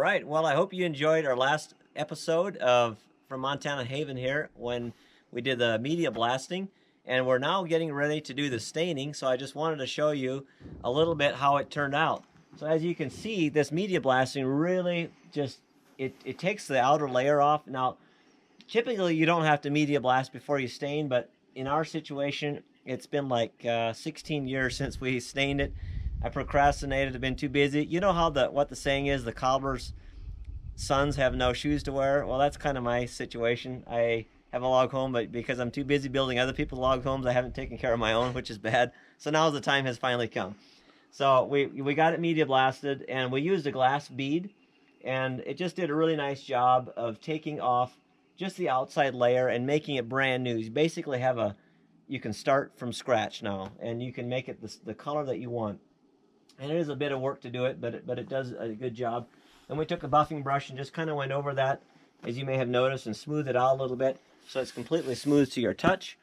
right. Well, I hope you enjoyed our last episode of From Montana Haven here when we did the media blasting. And we're now getting ready to do the staining. So I just wanted to show you a little bit how it turned out. So as you can see, this media blasting really just, it takes the outer layer off. Now, typically you don't have to media blast before you stain, but in our situation, it's been like 16 years since we stained it. I procrastinated, I've been too busy. You know how what the saying is, the cobbler's sons have no shoes to wear? Well, that's kind of my situation. I have a log home, but because I'm too busy building other people's log homes, I haven't taken care of my own, which is bad. So now the time has finally come. So we got it media blasted, and we used a glass bead, and it just did a really nice job of taking off just the outside layer and making it brand new. You basically have you can start from scratch now, and you can make it the color that you want. And it is a bit of work to do it, but it does a good job. And we took a buffing brush and just kind of went over that, as you may have noticed, and smoothed it out a little bit so it's completely smooth to your touch.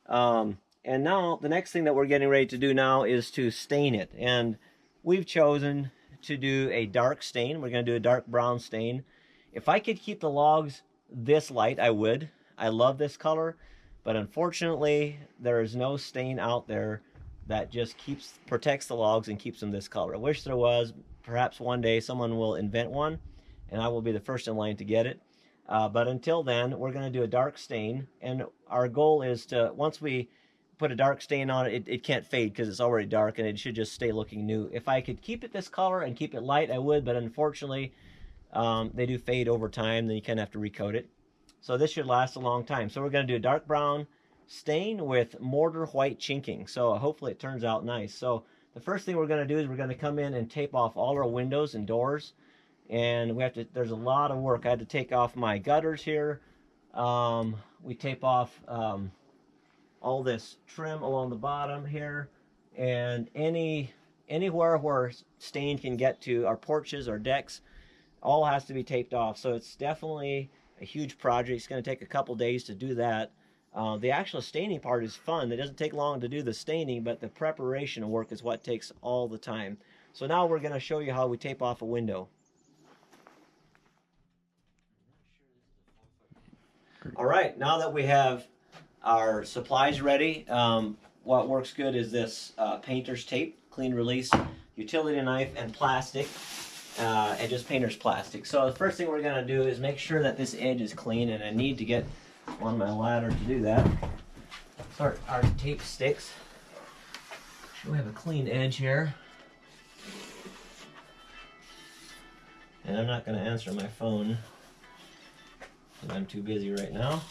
And now the next thing that we're getting ready to do now is to stain it. And we've chosen to do a dark stain. We're going to do a dark brown stain. If I could keep the logs this light, I would. I love this color, but unfortunately there is no stain out there that just protects the logs and keeps them this color. I wish there was. Perhaps one day someone will invent one and I will be the first in line to get it. But until then, we're going to do a dark stain, and our goal is to, once we put a dark stain on it, it can't fade because it's already dark and it should just stay looking new. If I could keep it this color and keep it light, I would, but unfortunately they do fade over time, then you kind of have to recoat it. So this should last a long time. So we're going to do a dark brown stain with mortar white chinking. So hopefully it turns out nice. So the first thing we're going to do is we're going to come in and tape off all our windows and doors. And there's a lot of work. I had to take off my gutters here. We tape off all this trim along the bottom here. And anywhere where stain can get to, our porches, our decks, all has to be taped off. So it's definitely a huge project. It's going to take a couple days to do that. The actual staining part is fun. It doesn't take long to do the staining, but the preparation work is what takes all the time. So now we're going to show you how we tape off a window. All right, now that we have our supplies ready, what works good is this painter's tape, clean release, utility knife, and plastic, and just painter's plastic. So the first thing we're going to do is make sure that this edge is clean, and I need to get on my ladder to do that. So our tape sticks. We have a clean edge here. And I'm not going to answer my phone because I'm too busy right now.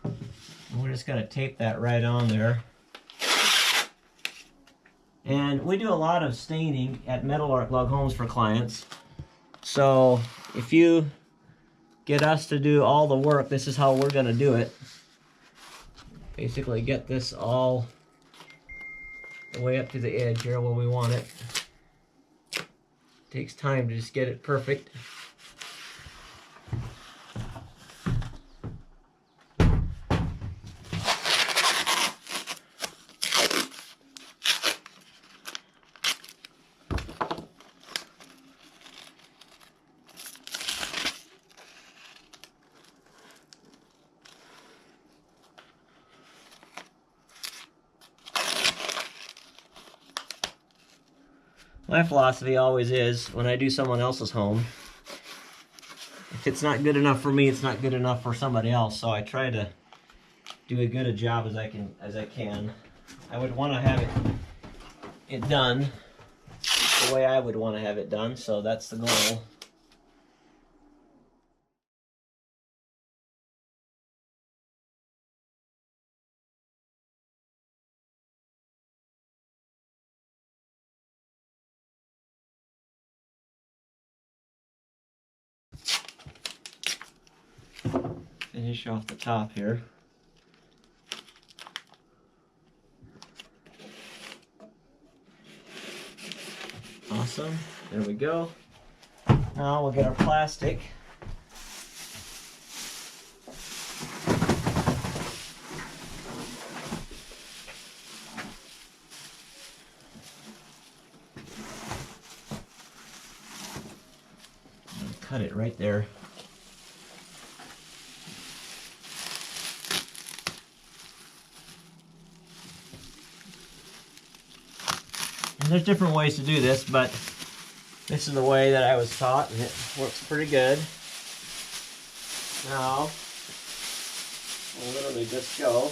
And we're just going to tape that right on there. And we do a lot of staining at Meadowlark Log Homes for clients. So if you get us to do all the work, this is how we're going to do it. Basically get this all the way up to the edge here where we want it. Takes time to just get it perfect. My philosophy always is, when I do someone else's home, if it's not good enough for me, it's not good enough for somebody else. So I try to do as good a job as I can. I would want to have it done the way I would want to have it done, so that's the goal. Finish off the top here. Awesome. There we go. Now we'll get our plastic. cut it right there. And there's different ways to do this, but this is the way that I was taught, and it works pretty good. Now, I'll literally just go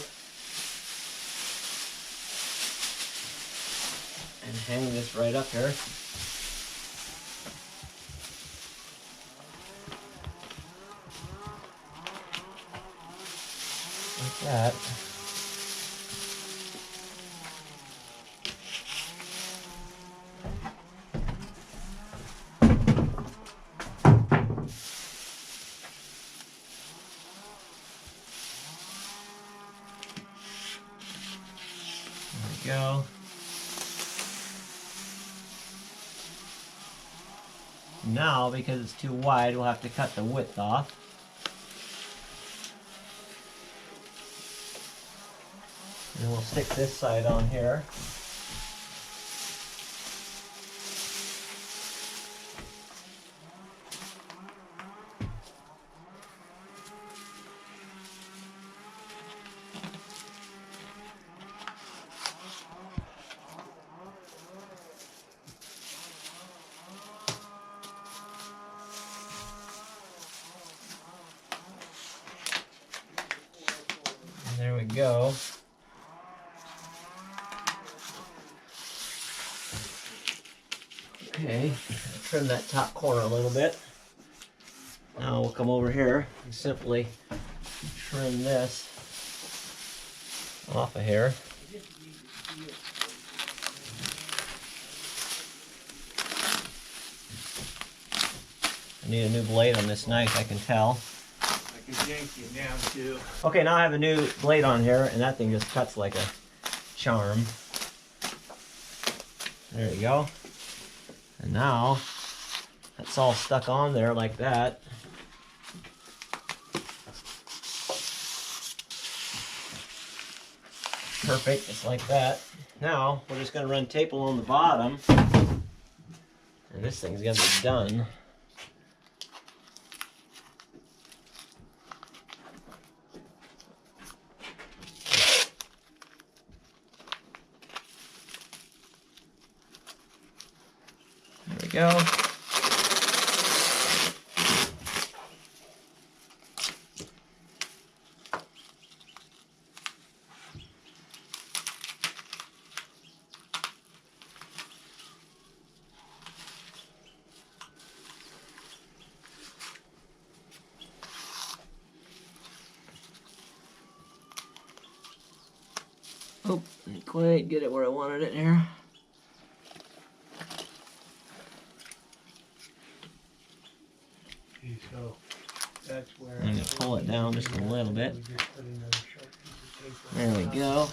and hang this right up here. Like that. Go. Now, because it's too wide, we'll have to cut the width off. And we'll stick this side on here. There we go. Okay, trim that top corner a little bit. Now we'll come over here and simply trim this off of here. I need a new blade on this knife, I can tell. I can yank it now too. Okay, now I have a new blade on here, and that thing just cuts like a charm. There you go. And now, that's all stuck on there like that. Perfect, just like that. Now, we're just going to run tape along the bottom, and this thing's going to be done. There we go. Oh, didn't quite get it where I wanted it here. Okay, so that's where I'm going to pull it down just a little bit. There we go.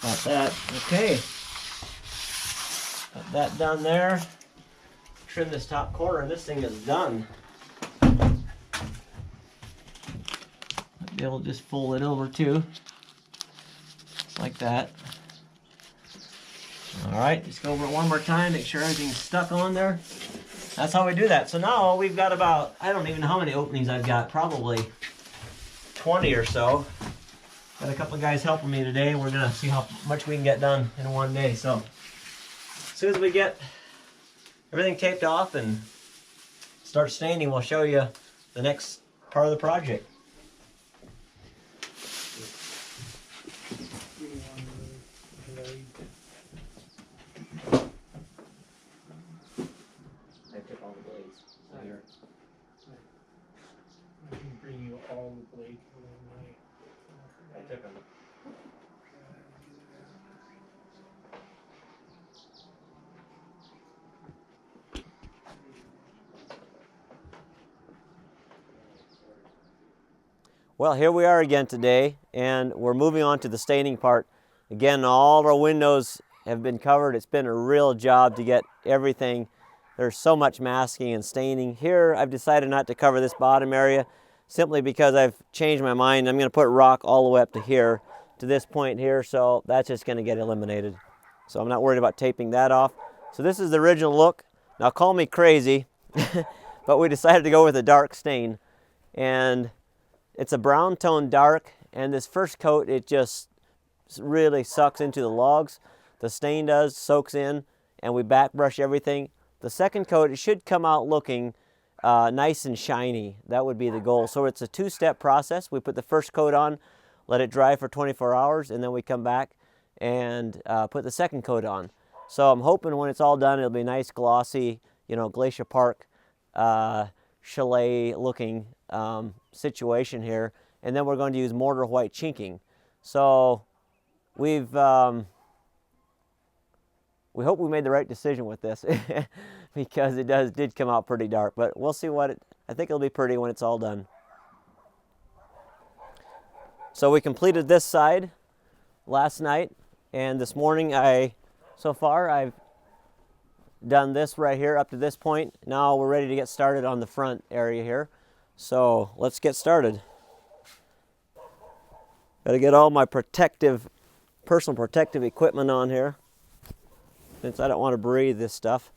Got that. Okay. Got that done there. Trim this top corner, and this thing is done. I'll be able to just fold it over too. Just like that. Alright, just go over it one more time, make sure everything's stuck on there. That's how we do that. So now we've got about, I don't even know how many openings I've got, probably 20 or so. Got a couple of guys helping me today. We're going to see how much we can get done in one day. So as soon as we get everything taped off and start staining, we'll show you the next part of the project. I can bring you all the blades for one night. I took them. Well, here we are again today, and we're moving on to the staining part. Again, all of our windows have been covered. It's been a real job to get everything. There's so much masking and staining. Here, I've decided not to cover this bottom area simply because I've changed my mind. I'm going to put rock all the way up to here, to this point here, so that's just going to get eliminated. So I'm not worried about taping that off. So this is the original look. Now call me crazy, but but we decided to go with a dark stain. And it's a brown tone dark, and this first coat, it just really sucks into the logs. The stain does, soaks in, and we back brush everything. The second coat, it should come out looking nice and shiny. That would be the goal. So it's a two-step process. We put the first coat on, let it dry for 24 hours, and then we come back and put the second coat on. So I'm hoping when it's all done, it'll be nice, glossy, you know, Glacier Park chalet looking situation here. And then we're going to use mortar white chinking. So we hope we made the right decision with this because it did come out pretty dark, but we'll see I think it'll be pretty when it's all done. So we completed this side last night, and this morning so far I've done this right here up to this point. Now we're ready to get started on the front area here. So let's get started. Got to get all my personal protective equipment on here, since I don't want to breathe this stuff.